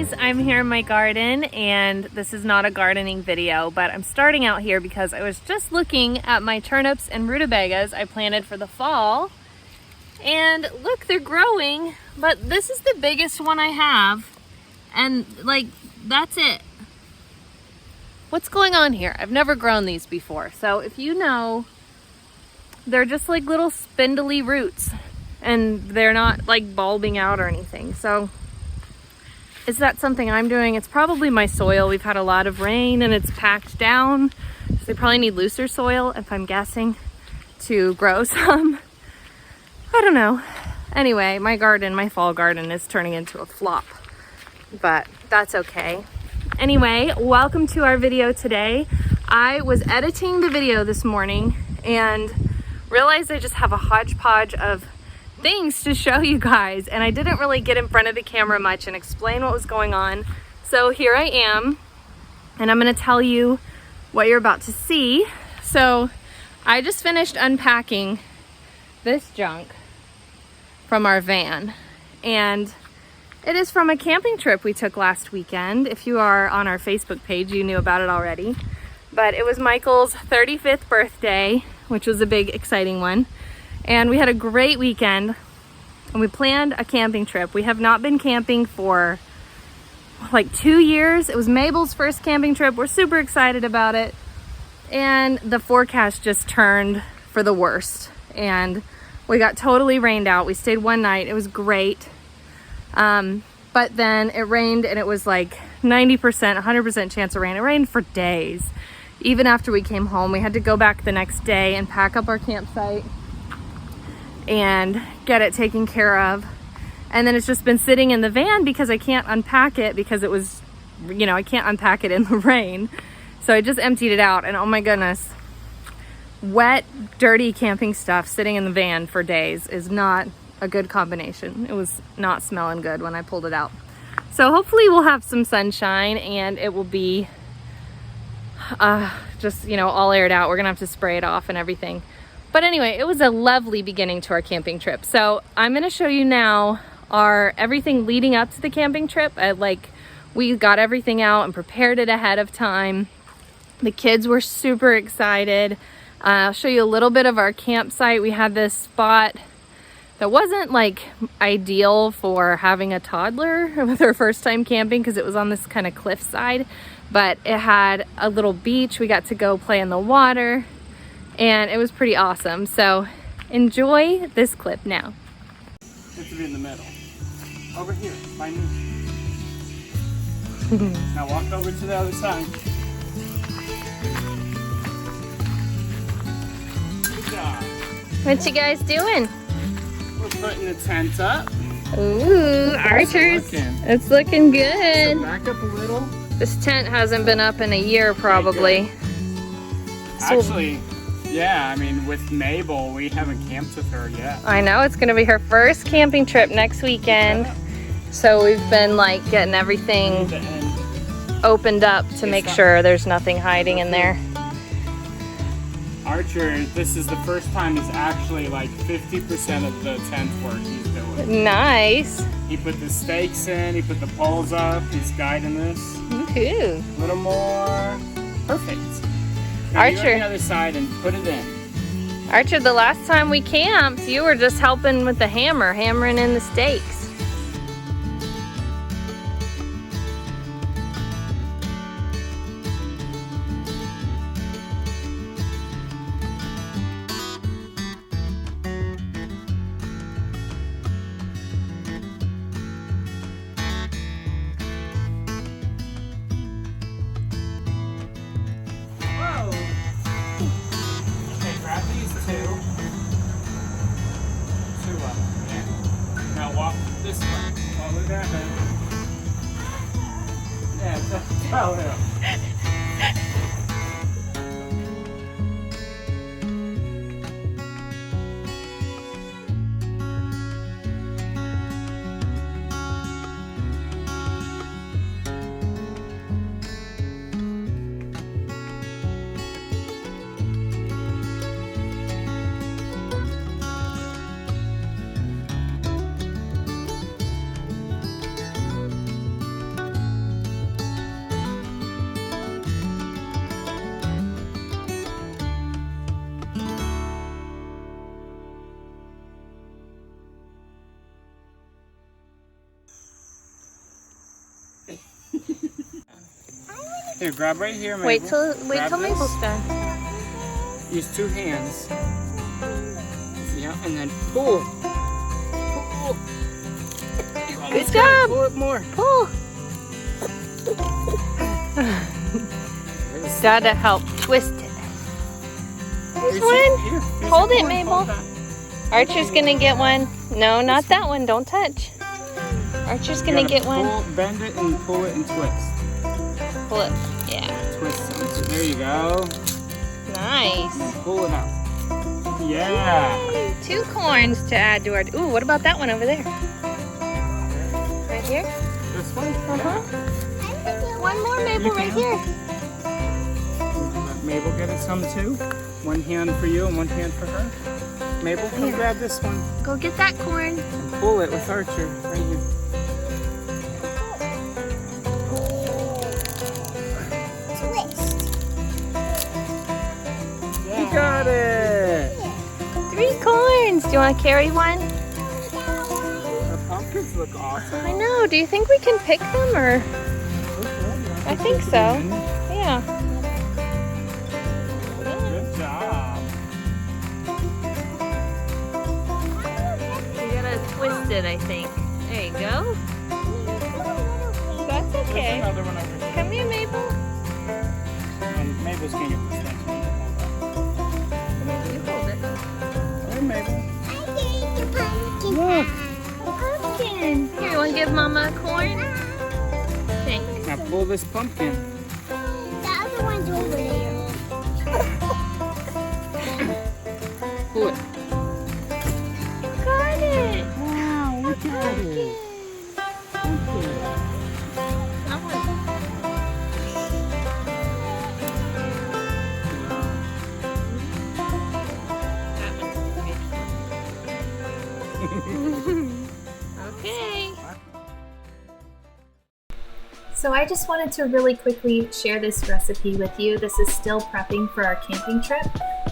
guys, I'm here in my garden and this is not a gardening video, but I'm starting out here because I was just looking at my turnips and rutabagas I planted for the fall. And look, they're growing, but this is the biggest one I have. And like, that's it. What's going on here? I've never grown these before. So if you know, they're just like little spindly roots and they're not like bulbing out or anything. So is that something I'm doing? It's probably my soil. We've had a lot of rain and it's packed down. So they probably need looser soil, if I'm guessing, to grow some. I don't know. Anyway, my garden, my fall garden is turning into a flop, but that's okay. Anyway, welcome to our video today. I was editing the video this morning and realized I just have a hodgepodge of things to show you guys, and I didn't really get in front of the camera much and explain what was going on. So here I am, and I'm gonna tell you what you're about to see. So I just finished unpacking this junk from our van, and it is from a camping trip we took last weekend. If you are on our Facebook page, you knew about it already. But it was Michael's 35th birthday, which was a big, exciting one. And we had a great weekend, and we planned a camping trip. We have not been camping for like 2 years. It was Mabel's first camping trip. We're super excited about it. And the forecast just turned for the worst. And we got totally rained out. We stayed one night. It was great. But then it rained, and it was like 90%, 100% chance of rain. It rained for days. Even after we came home, we had to go back the next day and pack up our campsite and get it taken care of. And then it's just been sitting in the van because I can't unpack it because it was, you know, I can't unpack it in the rain. So I just emptied it out, and oh my goodness, wet, dirty camping stuff sitting in the van for days is not a good combination. It was not smelling good when I pulled it out. So hopefully we'll have some sunshine and it will be just, you know, all aired out. We're gonna have to spray it off and everything. But anyway, it was a lovely beginning to our camping trip. So I'm gonna show you now everything leading up to the camping trip. We got everything out and prepared it ahead of time. The kids were super excited. I'll show you a little bit of our campsite. We had this spot that wasn't like ideal for having a toddler with her first time camping because it was on this kind of cliff side, but it had a little beach. We got to go play in the water and it was pretty awesome. So enjoy this clip now. It to be in the middle. Over here, by me. Now walk over to the other side. Good job. What you guys doing? We're putting the tent up. Ooh, Archers. It's looking good. So back up a little. This tent hasn't been up in a year probably. Actually, yeah, I mean, with Mabel, we haven't camped with her yet. I know, it's gonna be her first camping trip next weekend. Yeah. So we've been like getting everything opened up to make sure there's nothing hiding in there. Archer, this is the first time he's actually like 50% of the tent work he's doing. Nice. He put the stakes in, he put the poles up, he's guiding this. Ooh. A little more. Perfect. Now Archer. You on the other side and put it in. Archer, the last time we camped, you were just helping with the hammer, hammering in the stakes. This way. Oh, look at that. Yeah, tell him. Here, grab right here, Mabel. Wait till Grab this. Mabel's done. Use 2 hands. Yeah, and then pull. Pull. Good job. Pull it more. Pull. Gotta help twist it. Here's one. Here's Hold the it, corn. Mabel. Hold that. Archer's gonna get one. No, not that one. Don't touch. Archer's You gonna gotta get one. Bend it and pull it and twist. Pull it. Yeah. Twist it. There you go. Nice. And pull it out. Yeah. Yay, 2 corns to add to our. Ooh, what about that one over there? Right here? This one? Uh-huh. One more, Mabel, You right can. here. Let Mabel get it some too. 1 hand for you and 1 hand for her. Mabel, come Here. grab this one. Go get that corn. And pull it with Archer. Right here. You got it! 3 corns. Do you want to carry one? The pumpkins look awesome. I know. Do you think we can pick them or? I think so. Yeah. Good job. You gotta twist it, I think. There you go. That's There's okay. another one over here. Come here, Mabel. And Mabel's gonna get this next one. You hold it. Hey, Mabel. Look. A pumpkin. Here, you want to give Mama a corn? Thanks. Now pull this pumpkin. The other one's over there. Pull it. Got it. Wow, look at it. I want Okay. So I just wanted to really quickly share this recipe with you. This is still prepping for our camping trip.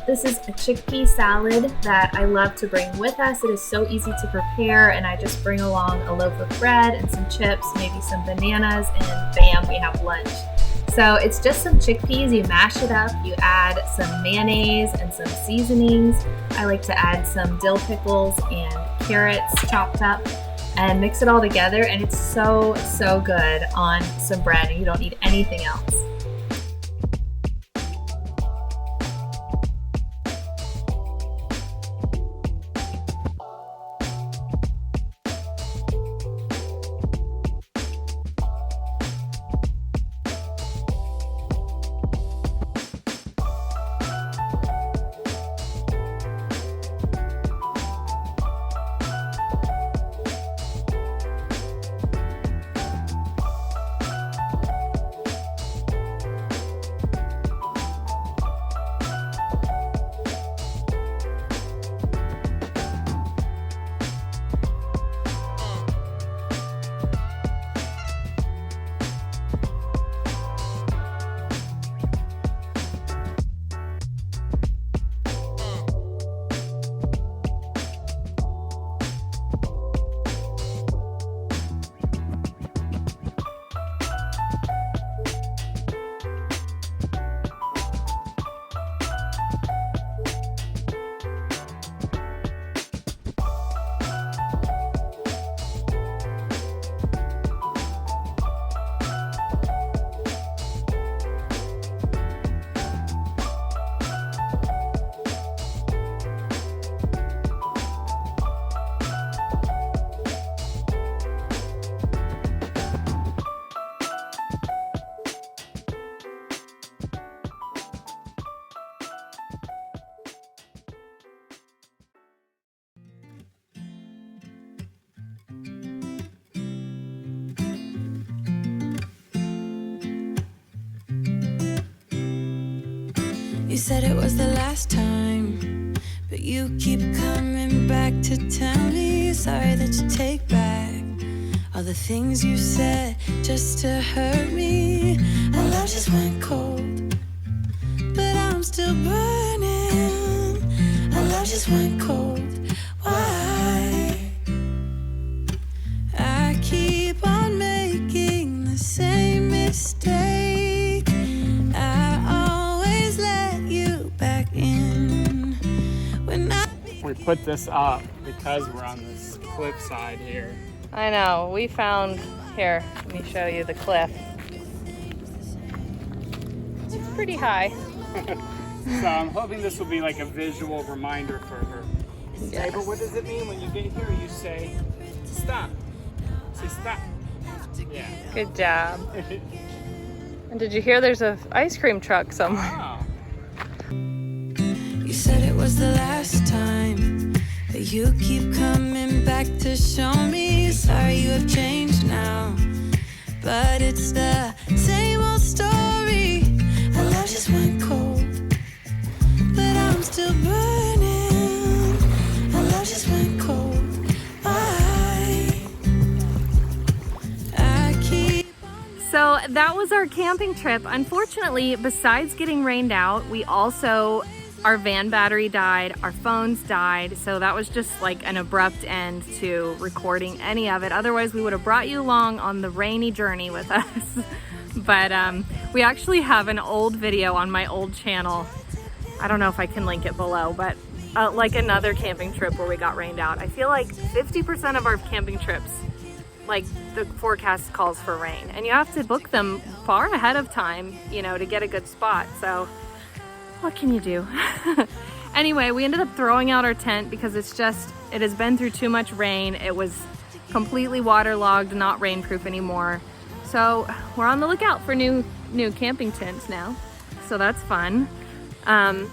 This is a chickpea salad that I love to bring with us. It is so easy to prepare, and I just bring along a loaf of bread and some chips, maybe some bananas, and bam, we have lunch. So it's just some chickpeas, you mash it up, you add some mayonnaise and some seasonings. I like to add some dill pickles and carrots chopped up and mix it all together, and it's so, so good on some bread, and you don't need anything else. You said it was the last time, but you keep coming back to tell me sorry that you take back all the things you said just to hurt me. Our love just went cold, but I'm still burning. Our love just went cold. Why? I keep on making the same mistake. put this up because we're on this cliff side here. I know, we found, here, let me show you the cliff. It's pretty high. So I'm hoping this will be like a visual reminder for her. Yes. Hey, but what does it mean when you get here? You say, stop. Say stop. Yeah. Good job. And did you hear there's an ice cream truck somewhere? Wow. You said it was the last time, but you keep coming back to show me. Sorry you have changed now, but it's the same old story. Our love just went cold, but I'm still burning. Our love just went cold. I keep. So that was our camping trip. Unfortunately, besides getting rained out, our van battery died, our phones died, so that was just like an abrupt end to recording any of it. Otherwise, we would have brought you along on the rainy journey with us. But we actually have an old video on my old channel. I don't know if I can link it below, but like another camping trip where we got rained out. I feel like 50% of our camping trips, like the forecast calls for rain, and you have to book them far ahead of time, you know, to get a good spot. So what can you do? Anyway, we ended up throwing out our tent because it has been through too much rain. It was completely waterlogged, not rainproof anymore. So we're on the lookout for new camping tents now. So that's fun. Oh,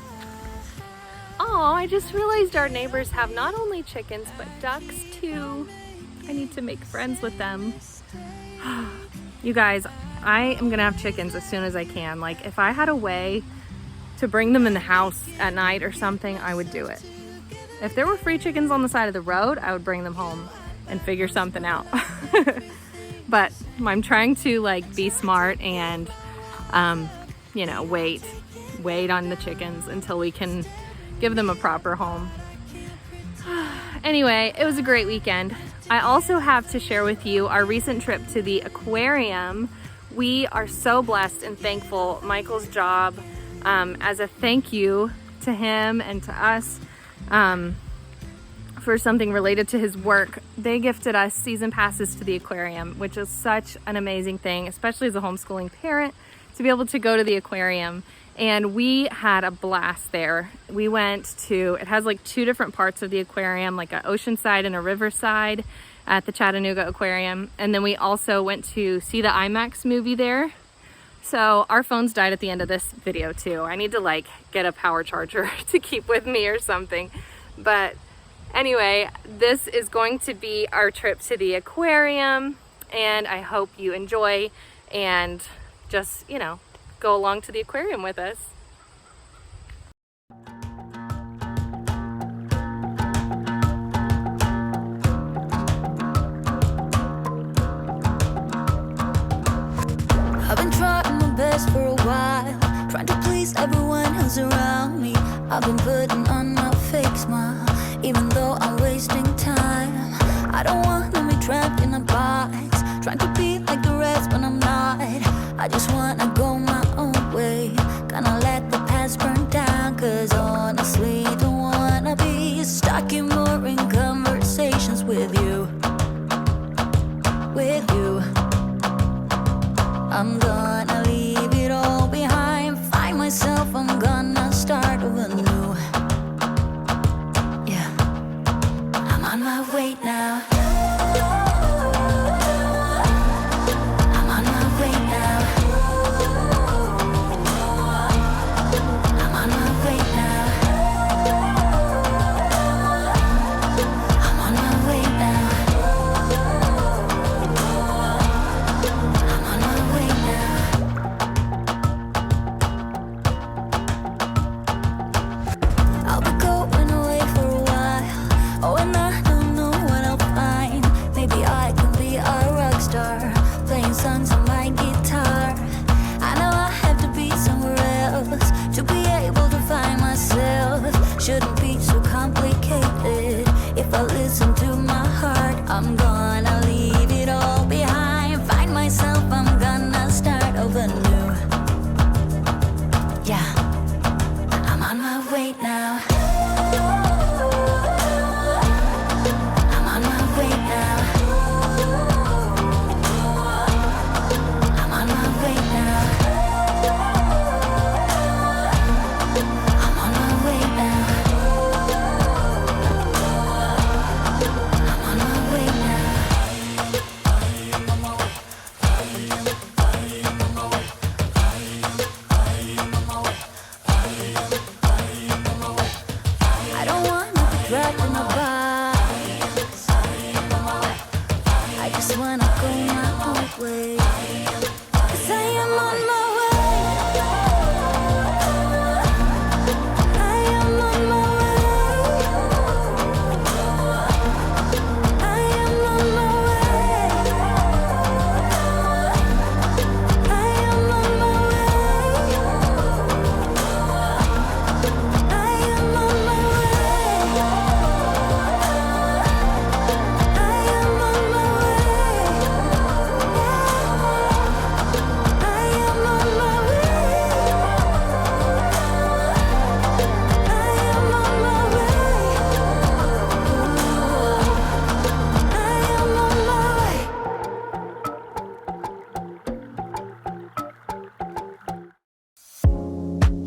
I just realized our neighbors have not only chickens, but ducks too. I need to make friends with them. You guys, I am gonna have chickens as soon as I can. Like, if I had a way to bring them in the house at night or something, I would do it. If there were free chickens on the side of the road, I would bring them home and figure something out. But I'm trying to like be smart and, you know, wait on the chickens until we can give them a proper home. Anyway, it was a great weekend. I also have to share with you our recent trip to the aquarium. We are so blessed and thankful. Michael's job, as a thank you to him and to us for something related to his work, they gifted us season passes to the aquarium, which is such an amazing thing, especially as a homeschooling parent, to be able to go to the aquarium. And we had a blast there. We went to, it has like two different parts of the aquarium, like an ocean side and a river side at the Chattanooga Aquarium. And then we also went to see the IMAX movie there. So our phones died at the end of this video too. I need to like get a power charger to keep with me or something. But anyway, this is going to be our trip to the aquarium, and I hope you enjoy and just, you know, go along to the aquarium with us. I've been trying my best for a while, trying to please everyone else around me. I've been putting on my fake smile, even though I'm wasting time. I don't want to be trapped in a box, trying to be like the rest when I'm not. I just wanna go my own way, gonna let the past burn down. Cause honestly, don't wanna be stuck in boring conversations with you. I'm gonna leave it all behind, find myself, I'm gonna start over new. Yeah, I'm on my way now. I'm on my way now.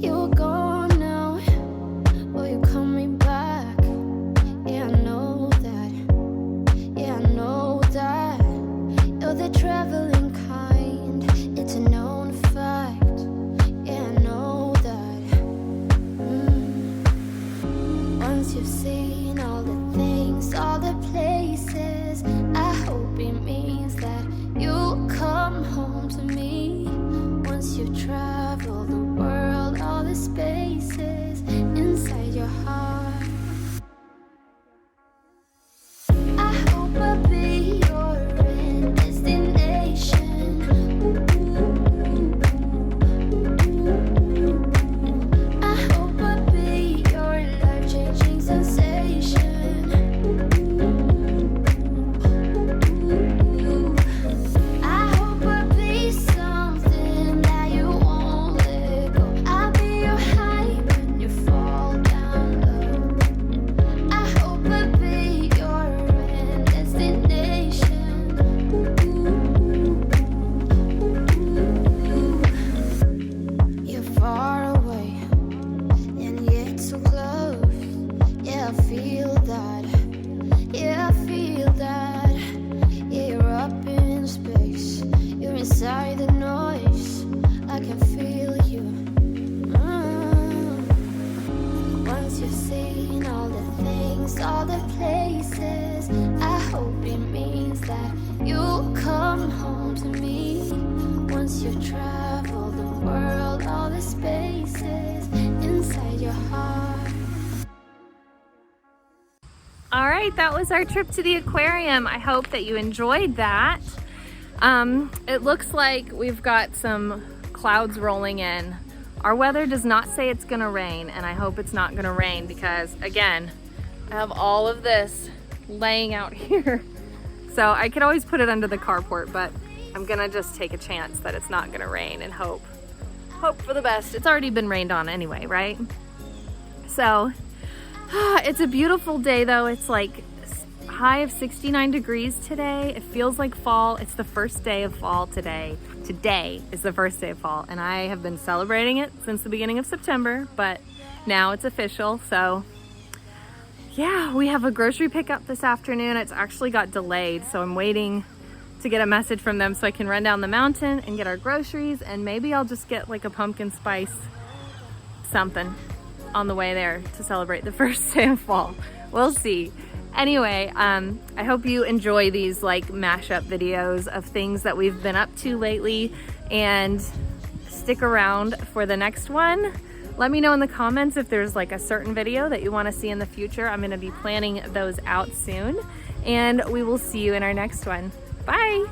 You're gone now, will you call me back? Yeah, I know that. Yeah, I know that. You're the traveling kind, it's a known fact. Yeah, I know that. Once you've seen all the things, all the places, I hope it means that you'll come home to me. Once you've traveled the world, all the spaces inside your heart, I hope I'll be your end destination. I hope I'll be your life-changing sensation. I hope I'll be something that you won't let go. I'll be your high when you fall down low. I hope I'll be your end destination. You're far away and yet so close. Yeah, I feel that. Yeah, I feel that. Yeah, you're up in space. You're inside the noise. I can feel you. Once you've seen all the things, all the places, I hope it means that you'll come home to me. Once you've traveled the world, all the spaces inside your heart. All right, that was our trip to the aquarium. I hope that you enjoyed that. It looks like we've got some clouds rolling in. Our weather does not say it's gonna rain, and I hope it's not gonna rain because, again, I have all of this laying out here. So I could always put it under the carport, but I'm gonna just take a chance that it's not gonna rain and hope for the best. It's already been rained on anyway, right? So it's a beautiful day though. It's like high of 69 degrees today. It feels like fall. It's the first day of fall today. Today is the first day of fall, and I have been celebrating it since the beginning of September, but now it's official. So yeah, we have a grocery pickup this afternoon. It's actually got delayed, so I'm waiting to get a message from them so I can run down the mountain and get our groceries, and maybe I'll just get like a pumpkin spice something on the way there to celebrate the first day of fall. We'll see. Anyway, I hope you enjoy these like mashup videos of things that we've been up to lately, and stick around for the next one. Let me know in the comments if there's like a certain video that you want to see in the future. I'm going to be planning those out soon, and we will see you in our next one. Bye.